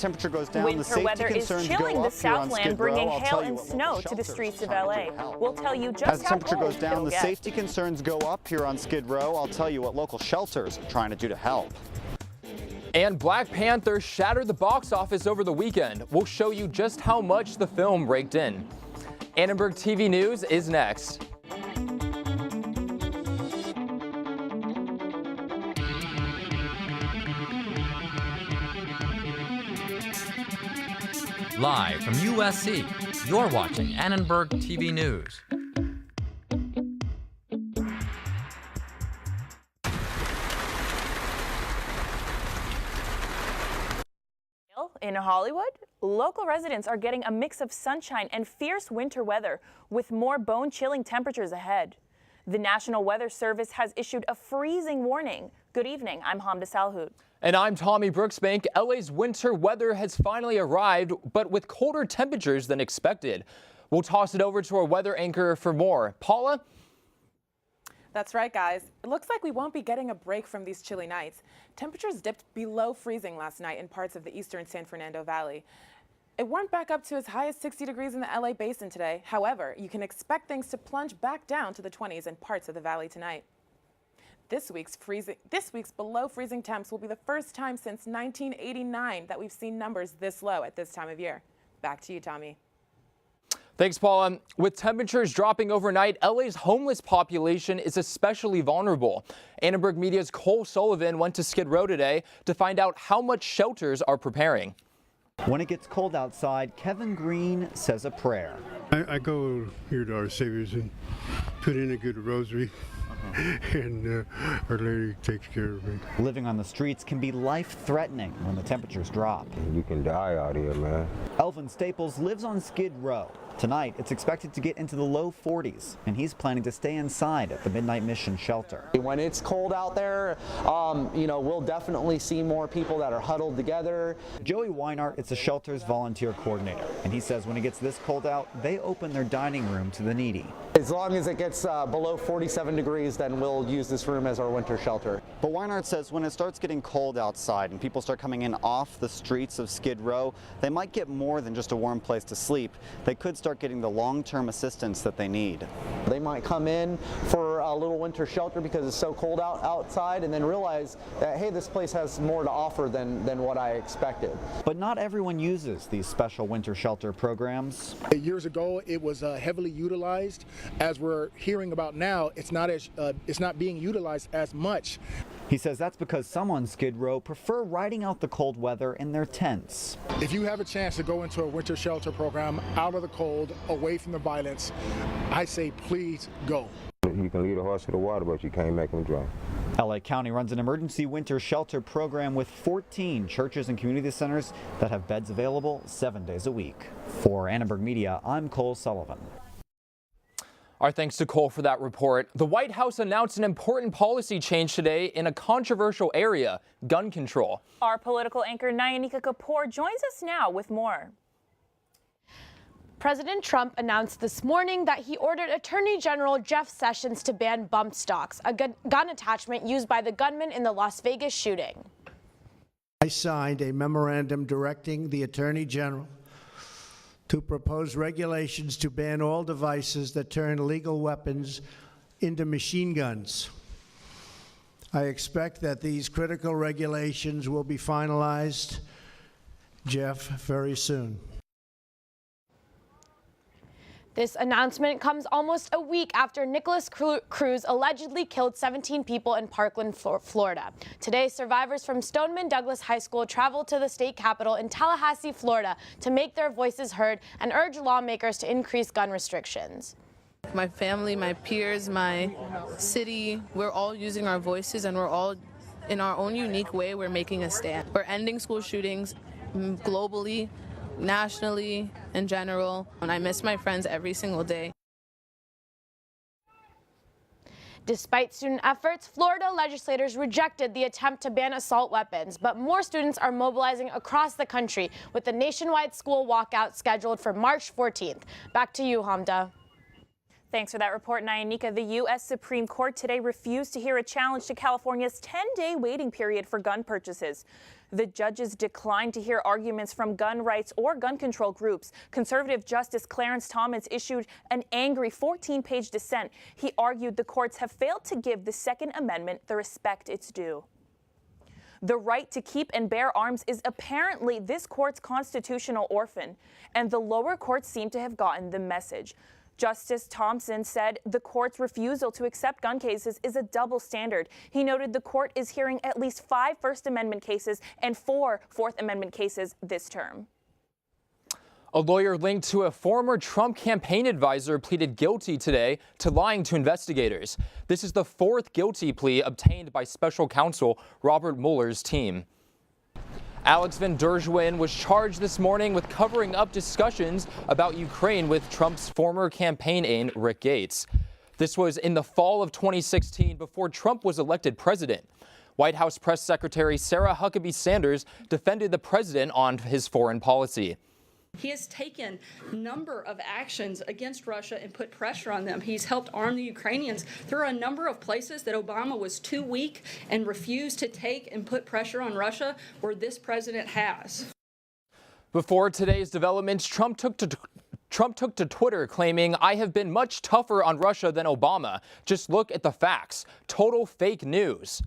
temperature goes down, winter the safety weather is concerns chilling go the up here on Southland, Skid Row. bringing I'll hail tell you and what snow local to the shelters streets are of trying to do LA. to help. We'll tell you As just the how temperature cold goes down, it'll the get. safety concerns go up here on Skid Row. I'll tell you what local shelters are trying to do to help. And Black Panther shattered the box office over the weekend. We'll show you just how much the film raked in. Annenberg TV News is next. Live from USC, you're watching Annenberg TV News. In Hollywood, local residents are getting a mix of sunshine and fierce winter weather with more bone-chilling temperatures ahead. The National Weather Service has issued a freezing warning. Good evening, I'm Hamda Salhoud. And I'm Tommy Brooksbank. LA's winter weather has finally arrived, but with colder temperatures than expected. We'll toss it over to our weather anchor for more. Paula? That's right, guys. It looks like we won't be getting a break from these chilly nights. Temperatures dipped below freezing last night in parts of the eastern San Fernando Valley. It warmed back up to as high as 60 degrees in the LA basin today. However, you can expect things to plunge back down to the 20s in parts of the valley tonight. This week's below freezing temps will be the first time since 1989 that we've seen numbers this low at this time of year. Back to you, Tommy. Thanks, Paula. With temperatures dropping overnight, LA's homeless population is especially vulnerable. Annenberg Media's Cole Sullivan went to Skid Row today to find out how much shelters are preparing. When it gets cold outside, Kevin Green says a prayer. I go here to Our Savior's and put in a good rosary. And Our Lady takes care of me. Living on the streets can be life-threatening when the temperatures drop. You can die out here, man. Elvin Staples lives on Skid Row. Tonight, it's expected to get into the low 40s, and he's planning to stay inside at the Midnight Mission shelter. When it's cold out there, we'll definitely see more people that are huddled together. Joey Weinart is the shelter's volunteer coordinator, and he says when it gets this cold out, they open their dining room to the needy. As long as it gets below 47 degrees, then we'll use this room as our winter shelter. But Weinart says when it starts getting cold outside and people start coming in off the streets of Skid Row, they might get more than just a warm place to sleep. They could start getting the long-term assistance that they need. They might come in for a little winter shelter because it's so cold outside and then realize that, hey, this place has more to offer than what I expected. But not everyone uses these special winter shelter programs. Years ago, it was heavily utilized. As we're hearing about now, it's not being utilized as much. He says that's because some on Skid Row prefer riding out the cold weather in their tents. If you have a chance to go into a winter shelter program, out of the cold, away from the violence, I say please go. You can lead a horse to the water, but you can't make him drown. LA County runs an emergency winter shelter program with 14 churches and community centers that have beds available 7 days a week. For Annenberg Media, I'm Cole Sullivan. Our thanks to Cole for that report. The White House announced an important policy change today in a controversial area, gun control. Our political anchor Nayanika Kapoor joins us now with more. President Trump announced this morning that he ordered Attorney General Jeff Sessions to ban bump stocks, a gun attachment used by the gunman in the Las Vegas shooting. I signed a memorandum directing the Attorney General to propose regulations to ban all devices that turn legal weapons into machine guns. I expect that these critical regulations will be finalized, Jeff, very soon. This announcement comes almost a week after Nicholas Cruz allegedly killed 17 people in Parkland, Florida. Today, survivors from Stoneman Douglas High School traveled to the state capitol in Tallahassee, Florida, to make their voices heard and urge lawmakers to increase gun restrictions. My family, my peers, my city, we're all using our voices, and we're all, in our own unique way, we're making a stand. We're ending school shootings globally, nationally, in general, and I miss my friends every single day. Despite student efforts, Florida legislators rejected the attempt to ban assault weapons, but more students are mobilizing across the country with the nationwide school walkout scheduled for March 14th. Back to you, Hamda. Thanks for that report, Nyanika. The U.S. Supreme Court today refused to hear a challenge to California's 10-day waiting period for gun purchases. The judges declined to hear arguments from gun rights or gun control groups. Conservative Justice Clarence Thomas issued an angry 14-page dissent. He argued the courts have failed to give the Second Amendment the respect it's due. The right to keep and bear arms is apparently this court's constitutional orphan, and the lower courts seem to have gotten the message. Justice Thompson said the court's refusal to accept gun cases is a double standard. He noted the court is hearing at least 5 First Amendment cases and 4 Fourth Amendment cases this term. A lawyer linked to a former Trump campaign advisor pleaded guilty today to lying to investigators. This is the 4th guilty plea obtained by special counsel Robert Mueller's team. Alex Van Derjwin was charged this morning with covering up discussions about Ukraine with Trump's former campaign aide, Rick Gates. This was in the fall of 2016 before Trump was elected president. White House Press Secretary Sarah Huckabee Sanders defended the president on his foreign policy. He has taken a number of actions against Russia and put pressure on them. He's helped arm the Ukrainians. There are a number of places that Obama was too weak and refused to take and put pressure on Russia where this president has. Before today's developments, Trump took to Twitter claiming, "I have been much tougher on Russia than Obama. Just look at the facts. Total fake news."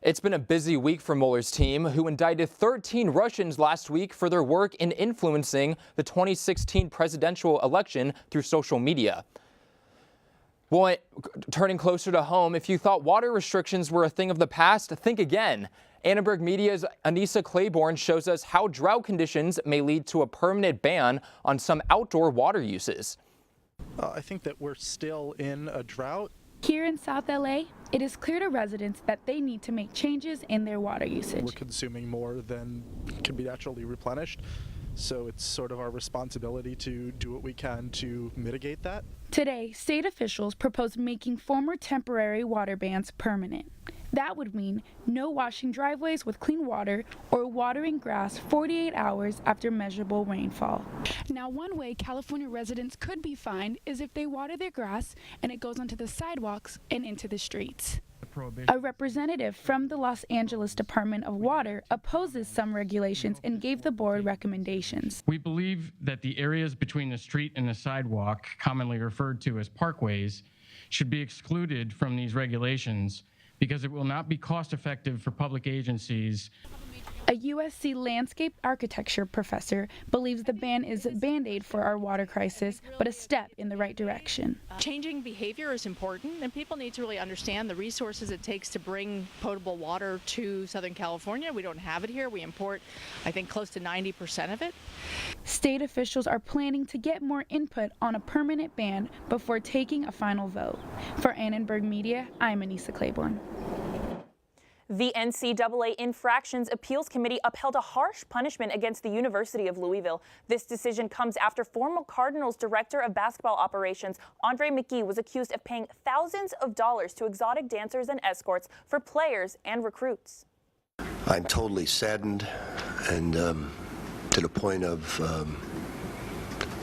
It's been a busy week for Mueller's team, who indicted 13 Russians last week for their work in influencing the 2016 presidential election through social media. Well, turning closer to home, if you thought water restrictions were a thing of the past, think again. Annenberg Media's Anissa Claiborne shows us how drought conditions may lead to a permanent ban on some outdoor water uses. I think that we're still in a drought. Here in South LA, it is clear to residents that they need to make changes in their water usage. We're consuming more than can be naturally replenished, so it's sort of our responsibility to do what we can to mitigate that. Today, state officials proposed making former temporary water bans permanent. That would mean no washing driveways with clean water or watering grass 48 hours after measurable rainfall. Now, one way California residents could be fined is if they water their grass and it goes onto the sidewalks and into the streets. A representative from the Los Angeles Department of Water opposes some regulations and gave the board recommendations. We believe that the areas between the street and the sidewalk, commonly referred to as parkways, should be excluded from these regulations because it will not be cost-effective for public agencies. A USC landscape architecture professor believes the ban is a band-aid for our water crisis, but a step in the right direction. Changing behavior is important, and people need to really understand the resources it takes to bring potable water to Southern California. We don't have it here. We import, I think, close to 90% of it. State officials are planning to get more input on a permanent ban before taking a final vote. For Annenberg Media, I'm Anissa Claiborne. The NCAA Infractions Appeals Committee upheld a harsh punishment against the University of Louisville. This decision comes after former Cardinals Director of Basketball Operations, Andre McGee, was accused of paying thousands of dollars to exotic dancers and escorts for players and recruits. I'm totally saddened and to the point of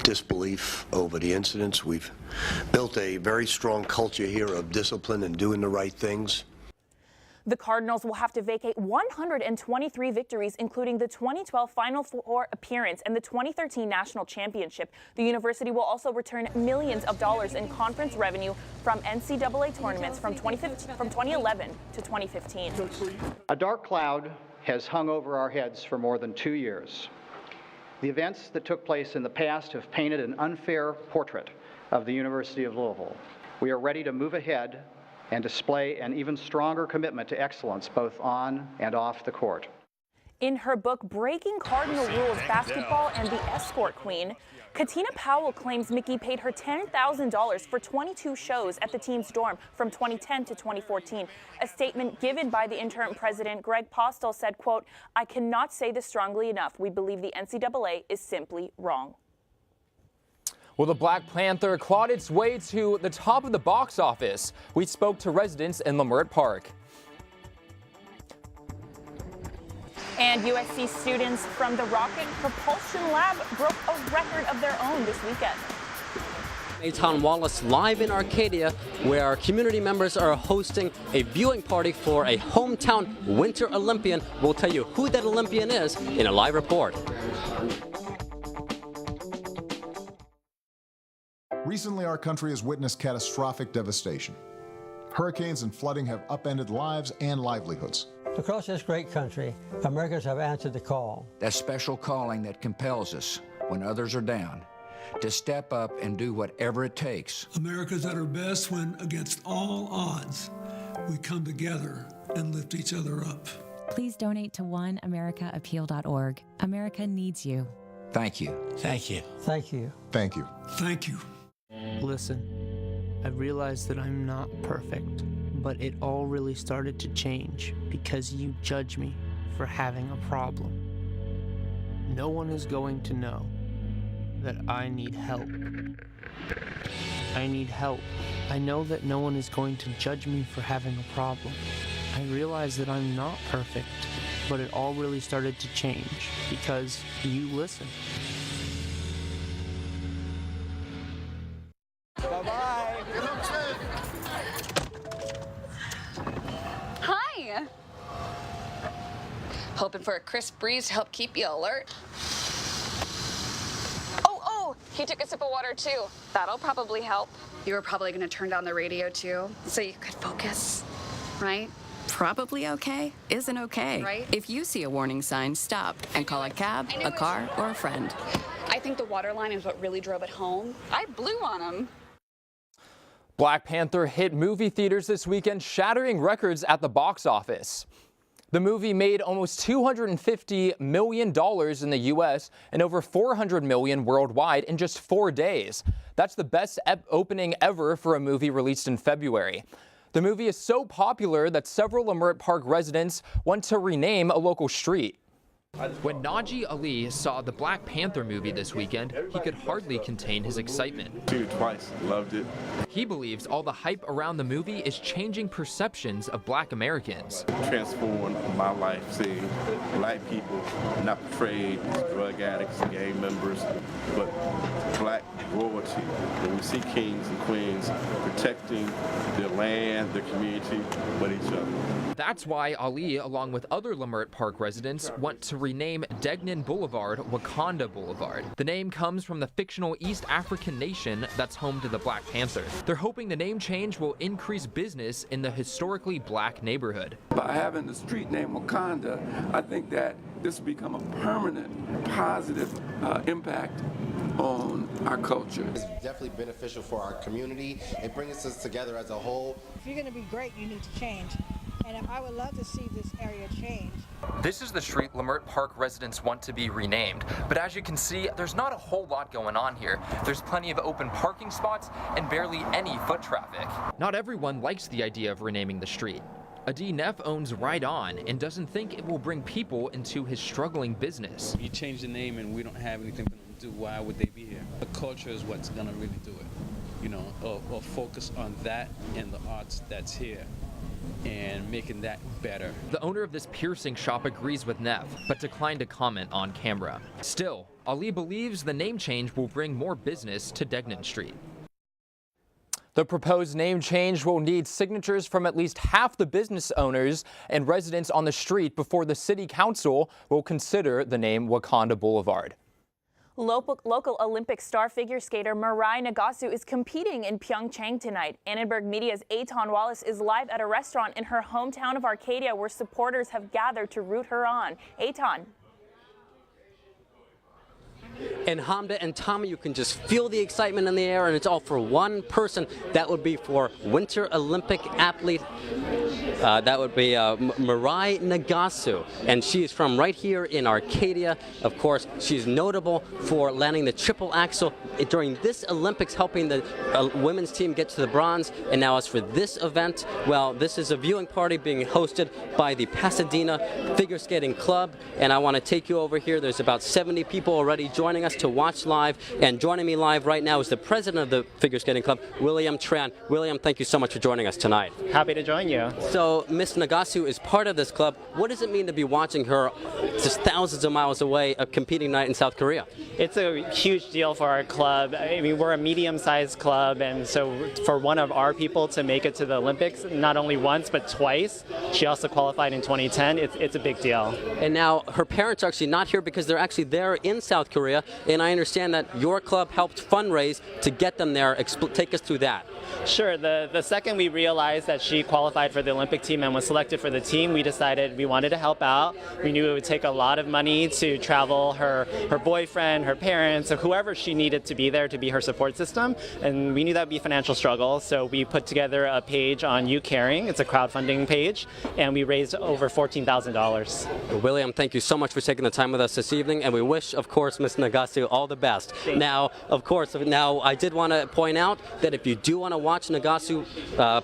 disbelief over the incidents. We've built a very strong culture here of discipline and doing the right things. The Cardinals will have to vacate 123 victories, including the 2012 Final Four appearance and the 2013 National Championship. The university will also return millions of dollars in conference revenue from NCAA tournaments from 2011 to 2015. A dark cloud has hung over our heads for more than 2 years. The events that took place in the past have painted an unfair portrait of the University of Louisville. We are ready to move ahead and display an even stronger commitment to excellence both on and off the court. In her book, Breaking Cardinal Rules, Basketball and the Escort Queen, Katina Powell claims Mickey paid her $10,000 for 22 shows at the team's dorm from 2010 to 2014. A statement given by the interim president, Greg Postel, said, quote, "I cannot say this strongly enough. We believe the NCAA is simply wrong." Well, the Black Panther clawed its way to the top of the box office. We spoke to residents in Leimert Park. And USC students from the Rocket Propulsion Lab broke a record of their own this weekend. Aton Wallace live in Arcadia, where our community members are hosting a viewing party for a hometown Winter Olympian. We'll tell you who that Olympian is in a live report. Recently, our country has witnessed catastrophic devastation. Hurricanes and flooding have upended lives and livelihoods. Across this great country, Americans have answered the call. That special calling that compels us, when others are down, to step up and do whatever it takes. America's at her best when, against all odds, we come together and lift each other up. Please donate to oneamericaappeal.org. America needs you. Thank you. Thank you. Thank you. Thank you. Thank you. Listen, I realize that I'm not perfect, but it all really started to change because you judge me for having a problem. No one is going to know that I need help. I need help. I know that no one is going to judge me for having a problem. I realize that I'm not perfect, but it all really started to change because you listen. Bye-bye. Hi. Hoping for a crisp breeze to help keep you alert. Oh, he took a sip of water too. That'll probably help. You were probably going to turn down the radio too, so you could focus, right? Probably okay isn't okay. Right? If you see a warning sign, stop and call a cab, a car, or a friend. I think the water line is what really drove it home. I blew on him. Black Panther hit movie theaters this weekend, shattering records at the box office. The movie made almost $250 million in the U.S. and over $400 million worldwide in just 4 days. That's the best opening ever for a movie released in February. The movie is so popular that several Leimert Park residents want to rename a local street. When Najee Ali saw the Black Panther movie this weekend, he could hardly contain his excitement. Seen it twice, loved it. He believes all the hype around the movie is changing perceptions of Black Americans. Transformed my life, seeing Black people not portrayed as drug addicts and gang members, but Black royalty. When we see kings and queens protecting their land, their community, but each other. That's why Ali, along with other Leimert Park residents, want to rename Degnan Boulevard Wakanda Boulevard. The name comes from the fictional East African nation that's home to the Black Panther. They're hoping the name change will increase business in the historically Black neighborhood. By having the street name Wakanda, I think that this will become a permanent, positive impact on our culture. It's definitely beneficial for our community. It brings us together as a whole. If you're going to be great, you need to change. And I would love to see this area change. This is the street Leimert Park residents want to be renamed, but as you can see, there's not a whole lot going on here. There's plenty of open parking spots and barely any foot traffic. Not everyone likes the idea of renaming the street. Adi Neff owns Right On and doesn't think it will bring people into his struggling business. You change the name and we don't have anything for them to do, why would they be here? The culture is what's gonna really do it, you know, or focus on that and the arts that's here and making that better. The owner of this piercing shop agrees with Neff, but declined to comment on camera. Still, Ali believes the name change will bring more business to Degnan Street. The proposed name change will need signatures from at least half the business owners and residents on the street before the city council will consider the name Wakanda Boulevard. Local Olympic star figure skater Mirai Nagasu is competing in Pyeongchang tonight. Annenberg Media's Aton Wallace is live at a restaurant in her hometown of Arcadia where supporters have gathered to root her on. Aton. And Hamda and Tommy, you can just feel the excitement in the air, and it's all for one person. That would be for Winter Olympic athlete. That would be Mirai Nagasu, and she's from right here in Arcadia. Of course, she's notable for landing the triple axel during this Olympics, helping the women's team get to the bronze. And now as for this event, well, this is a viewing party being hosted by the Pasadena Figure Skating Club, and I want to take you over here. There's about 70 people already joining joining us to watch live. And joining me live right now is the president of the Figure Skating Club, William Tran. William, thank you so much for joining us tonight. Happy to join you. So Miss Nagasu is part of this club. What does it mean to be watching her just thousands of miles away, a competing night in South Korea? It's a huge deal for our club. I mean, we're a medium-sized club, and so for one of our people to make it to the Olympics, not only once but twice, she also qualified in 2010, it's a big deal. And now her parents are actually not here because they're actually there in South Korea, and I understand that your club helped fundraise to get them there. Take us through that. Sure. The second we realized that she qualified for the Olympic team and was selected for the team, we decided we wanted to help out. We knew it would take a lot of money to travel her boyfriend, her parents, or whoever she needed to be there to be her support system, and we knew that would be a financial struggle, so we put together a page on You Caring. It's a crowdfunding page, and we raised over $14,000. William, thank you so much for taking the time with us this evening, and we wish, of course, Ms. Nagasu all the best. Now, of course, I did want to point out that if you do want to watch Nagasu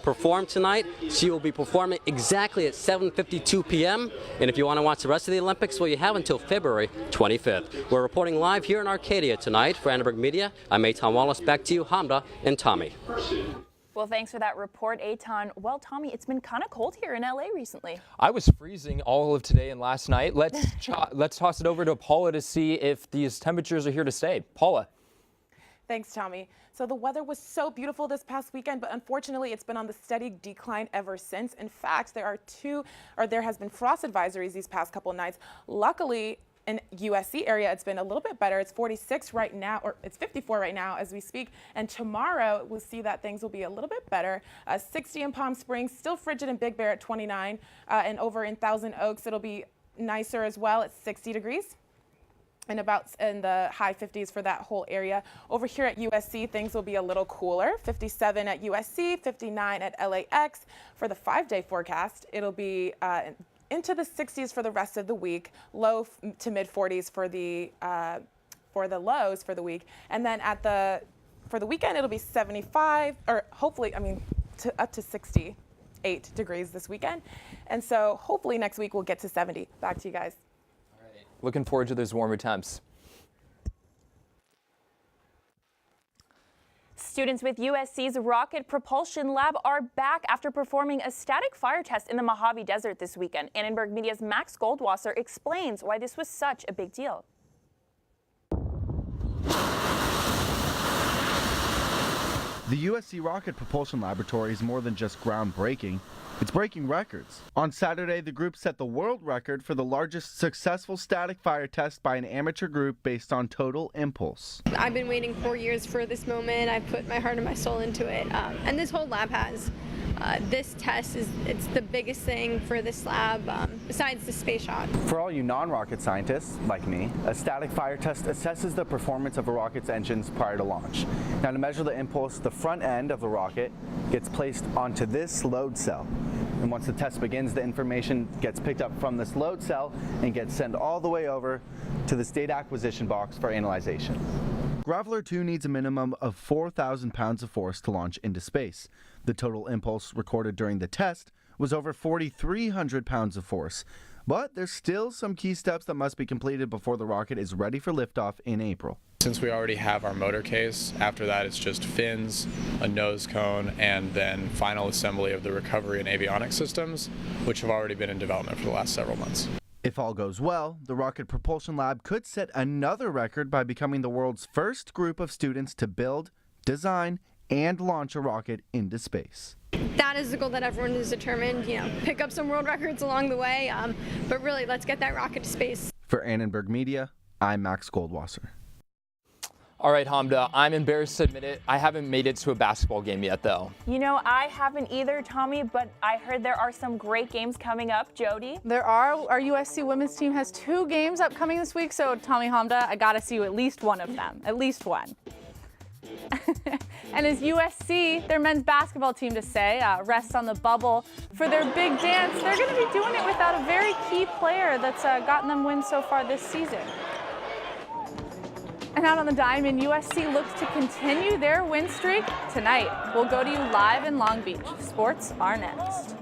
perform tonight, she will be performing exactly at 7:52 p.m. And if you want to watch the rest of the Olympics, well, you have until February 25th. We're reporting live here in Arcadia tonight for Annenberg Media. I'm Eitan Wallace. Back to you, Hamda and Tommy. Well, thanks for that report, Eitan. Well, Tommy, it's been kind of cold here in LA recently. I was freezing all of today and last night. Let's toss it over to Paula to see if these temperatures are here to stay. Paula. Thanks, Tommy. So the weather was so beautiful this past weekend, but unfortunately it's been on the steady decline ever since. In fact, there has been frost advisories these past couple nights. Luckily, in USC area, it's been a little bit better. It's 46 right now, or it's 54 right now as we speak. And tomorrow we'll see that things will be a little bit better. 60 in Palm Springs, still frigid in Big Bear at 29. And over in Thousand Oaks, it'll be nicer as well at 60 degrees. And about in the high 50s for that whole area. Over here at USC, things will be a little cooler. 57 at USC, 59 at LAX. For the 5-day forecast, it'll be into the 60s for the rest of the week, low to mid 40s for the lows for the week, and then for the weekend it'll be 75, or hopefully, up to 68 degrees this weekend, and so hopefully next week we'll get to 70. Back to you guys. Looking forward to those warmer temps. Students with USC's Rocket Propulsion Lab are back after performing a static fire test in the Mojave Desert this weekend. Annenberg Media's Max Goldwasser explains why this was such a big deal. The USC Rocket Propulsion Laboratory is more than just groundbreaking. It's breaking records. On Saturday, the group set the world record for the largest successful static fire test by an amateur group based on total impulse. I've been waiting 4 years for this moment. I've put my heart and my soul into it. And this whole lab has. This test it's the biggest thing for this lab besides the space shot. For all you non-rocket scientists, like me, a static fire test assesses the performance of a rocket's engines prior to launch. Now, to measure the impulse, the front end of the rocket gets placed onto this load cell. And once the test begins, the information gets picked up from this load cell and gets sent all the way over to the state acquisition box for analyzation. Graveler 2 needs a minimum of 4,000 pounds of force to launch into space. The total impulse recorded during the test was over 4,300 pounds of force. But there's still some key steps that must be completed before the rocket is ready for liftoff in April. Since we already have our motor case, after that it's just fins, a nose cone, and then final assembly of the recovery and avionics systems, which have already been in development for the last several months. If all goes well, the Rocket Propulsion Lab could set another record by becoming the world's first group of students to build, design, and launch a rocket into space. That is the goal that everyone is determined, pick up some world records along the way, but really, let's get that rocket to space. For Annenberg Media, I'm Max Goldwasser. All right, Hamda, I'm embarrassed to admit it. I haven't made it to a basketball game yet, though. I haven't either, Tommy, but I heard there are some great games coming up. Jody? There are. Our USC women's team has 2 games upcoming this week, so Tommy, Hamda, I got to see you at least one of them. At least one. And as USC, their men's basketball team to say, rests on the bubble for their big dance, they're going to be doing it without a very key player that's gotten them wins so far this season. And out on the diamond, USC looks to continue their win streak tonight. We'll go to you live in Long Beach. Sports are next.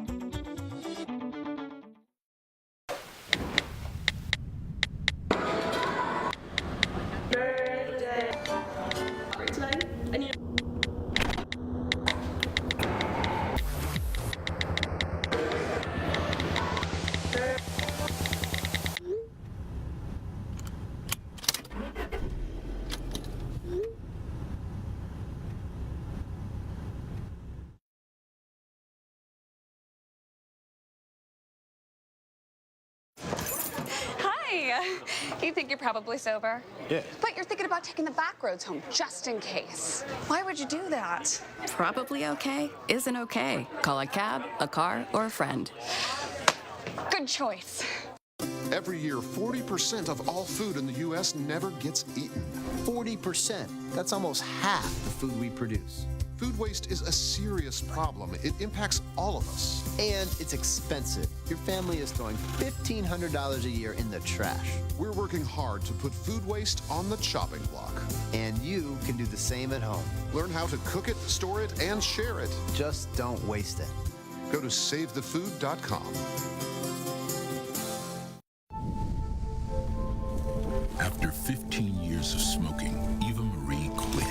You think you're probably sober? Yeah. But you're thinking about taking the back roads home, just in case. Why would you do that? Probably okay isn't okay. Call a cab, a car, or a friend. Good choice. Every year, 40% of all food in the U.S. never gets eaten. 40%. That's almost half the food we produce. Food waste is a serious problem. It impacts all of us. And it's expensive. Your family is throwing $1,500 a year in the trash. We're working hard to put food waste on the chopping block. And you can do the same at home. Learn how to cook it, store it, and share it. Just don't waste it. Go to SaveTheFood.com. After 15 years of smoking, Eva Marie quit.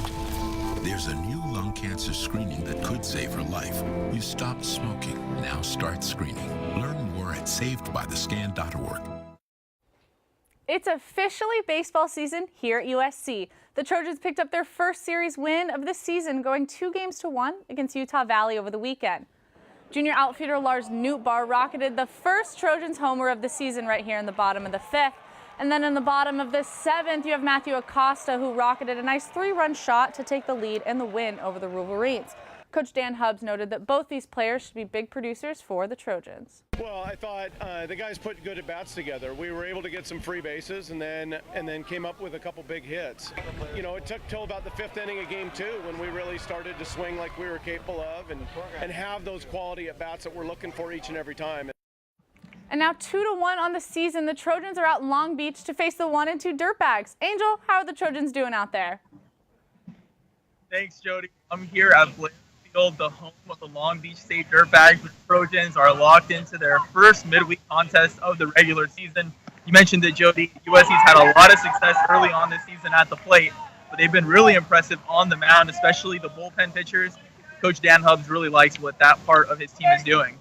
There's a new lung cancer screening that could save her life. You stopped smoking. Now start screening. Learn more at savedbythescan.org. It's officially baseball season here at USC. The Trojans picked up their first series win of the season, going 2-1 against Utah Valley over the weekend. Junior outfielder Lars Nootbaar rocketed the first Trojans homer of the season right here in the bottom of the 5th. And then in the bottom of the 7th, you have Matthew Acosta, who rocketed a nice 3-run shot to take the lead and the win over the Wolverines. Coach Dan Hubbs noted that both these players should be big producers for the Trojans. Well, I thought the guys put good at-bats together. We were able to get some free bases and then came up with a couple big hits. You know, it took till about the 5th inning of game 2 when we really started to swing like we were capable of and have those quality at-bats that we're looking for each and every time. And now 2-1 on the season. The Trojans are out in Long Beach to face the 1 and 2 Dirtbags. Angel, how are the Trojans doing out there? Thanks, Jody. I'm here at Blair Field, the home of the Long Beach State Dirtbags. The Trojans are locked into their first midweek contest of the regular season. You mentioned it, Jody. USC's had a lot of success early on this season at the plate, but they've been really impressive on the mound, especially the bullpen pitchers. Coach Dan Hubbs really likes what that part of his team is doing.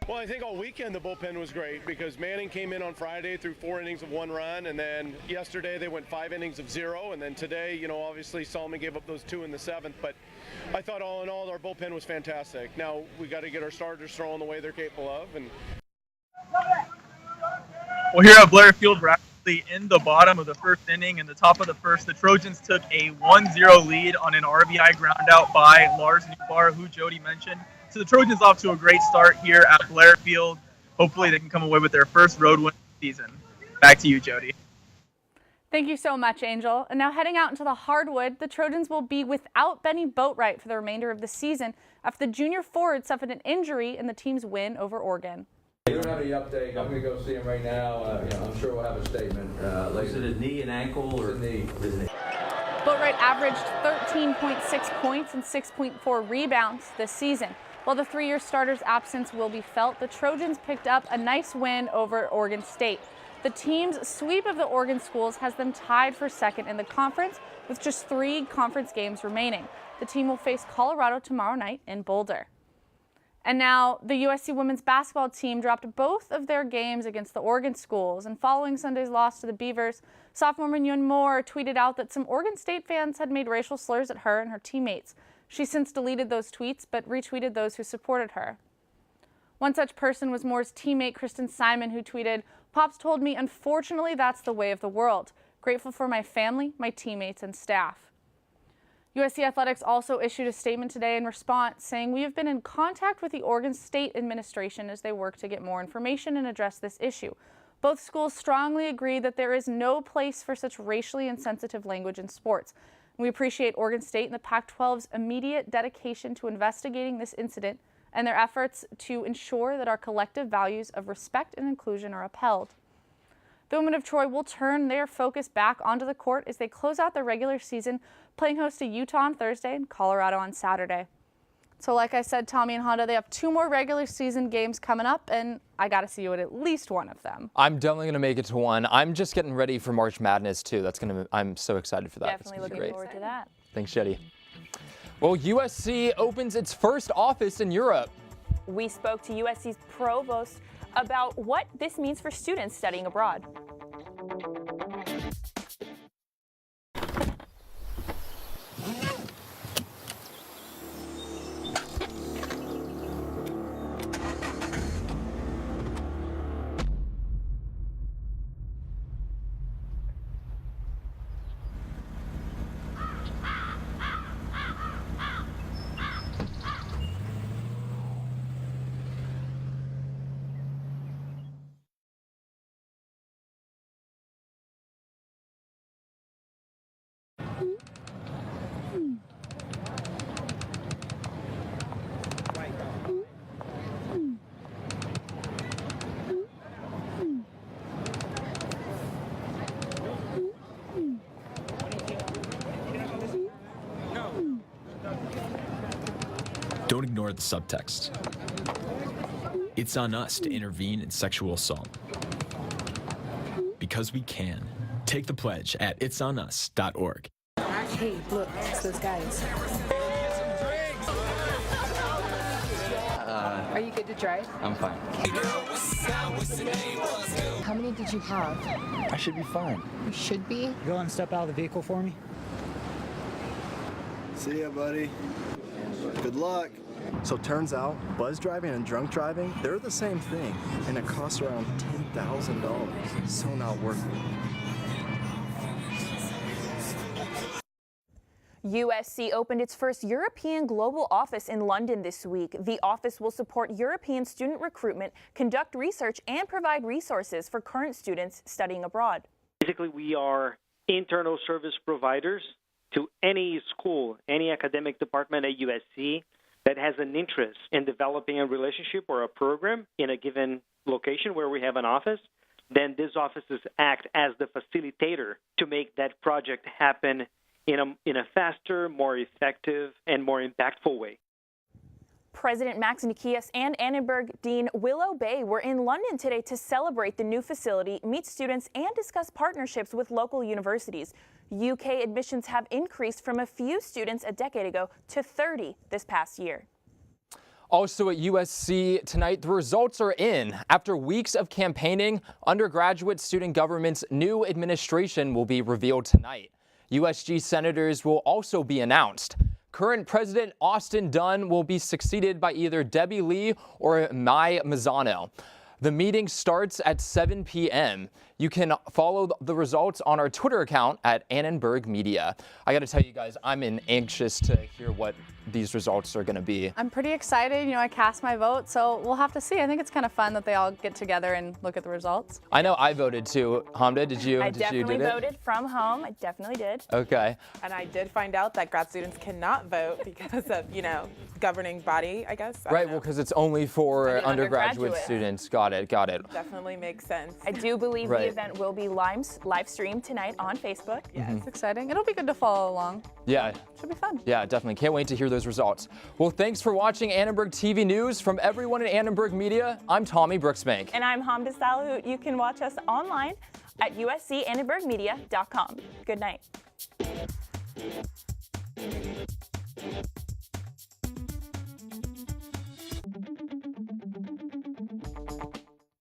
Well, I think all weekend the bullpen was great because Manning came in on Friday through 4 innings of 1 run, and then yesterday they went 5 innings of 0, and then today, you know, obviously Solomon gave up those 2 in the 7th, but I thought all in all our bullpen was fantastic. Now we got to get our starters throwing the way they're capable of. And well, here at Blair Field, we're actually in the bottom of the 1st inning. In the top of the 1st, the Trojans took a 1-0 lead on an RBI ground out by Lars Nootbaar, who Jody mentioned. So the Trojans off to a great start here at Blair Field. Hopefully they can come away with their first road win of the season. Back to you, Jody. Thank you so much, Angel. And now heading out into the hardwood, the Trojans will be without Benny Boatwright for the remainder of the season after the junior forward suffered an injury in the team's win over Oregon. We don't have any update. I'm going to go see him right now. I'm sure we'll have a statement later. Is it a knee, an ankle, or a knee? Boatwright averaged 13.6 points and 6.4 rebounds this season. While the 3-year starter's absence will be felt, the Trojans picked up a nice win over Oregon State. The team's sweep of the Oregon schools has them tied for 2nd in the conference with just 3 conference games remaining. The team will face Colorado tomorrow night in Boulder. And now the USC women's basketball team dropped both of their games against the Oregon schools. And following Sunday's loss to the Beavers, sophomore Mignon Moore tweeted out that some Oregon State fans had made racial slurs at her and her teammates. She's since deleted those tweets, but retweeted those who supported her. One such person was Moore's teammate, Kristen Simon, who tweeted, "Pops told me, unfortunately, that's the way of the world. Grateful for my family, my teammates, and staff." USC Athletics also issued a statement today in response, saying, "We have been in contact with the Oregon State administration as they work to get more information and address this issue. Both schools strongly agree that there is no place for such racially insensitive language in sports. We appreciate Oregon State and the Pac-12's immediate dedication to investigating this incident and their efforts to ensure that our collective values of respect and inclusion are upheld." The women of Troy will turn their focus back onto the court as they close out their regular season, playing host to Utah on Thursday and Colorado on Saturday. So like I said, Tommy and Honda, they have 2 more regular season games coming up, and I got to see you at least one of them. I'm definitely going to make it to one. I'm just getting ready for March Madness, too. I'm so excited for that. Definitely looking forward to that. Thanks, Jetty. Well, USC opens its first office in Europe. We spoke to USC's provost about what this means for students studying abroad. ignore the subtext. It's on us to intervene in sexual assault. Because we can. Take the pledge at itsonus.org. Hey, look, it's those guys. Are you good to drive? I'm fine. How many did you have? I should be fine. You should be. Go and step out of the vehicle for me. See ya, buddy. Good luck. So turns out, buzz driving and drunk driving, they're the same thing, and it costs around $10,000. So not worth it. USC opened its first European global office in London this week. The office will support European student recruitment, conduct research, and provide resources for current students studying abroad. Basically, we are internal service providers to any school, any academic department at USC that has an interest in developing a relationship or a program in a given location where we have an office. Then these offices act as the facilitator to make that project happen in a faster, more effective, and more impactful way. President Max Nikias and Annenberg Dean Willow Bay were in London today to celebrate the new facility, meet students, and discuss partnerships with local universities. UK admissions have increased from a few students a decade ago to 30 this past year. Also at USC tonight, the results are in. After weeks of campaigning, undergraduate student government's new administration will be revealed tonight. USG senators will also be announced. Current President Austin Dunn will be succeeded by either Debbie Lee or Mai Mazzano. The meeting starts at 7 p.m. You can follow the results on our Twitter account at Annenberg Media. I got to tell you guys, I'm anxious to hear what these results are going to be. I'm pretty excited. You know, I cast my vote, so we'll have to see. I think it's kind of fun that they all get together and look at the results. I know I voted too. Hamda, did you? I definitely voted from home. I definitely did. Okay. And I did find out that grad students cannot vote because of, governing body, I guess. Right, well, because it's only for undergraduate students. Got it. Definitely makes sense. I do believe the event will be live streamed tonight on Facebook. Yeah, it's exciting. It'll be good to follow along. Yeah. Should be fun. Yeah, definitely. Can't wait to hear those results. Well, thanks for watching Annenberg TV News. From everyone at Annenberg Media, I'm Tommy Brooksbank. And I'm Hamda Salahut. You can watch us online at uscannenbergmedia.com. Good night.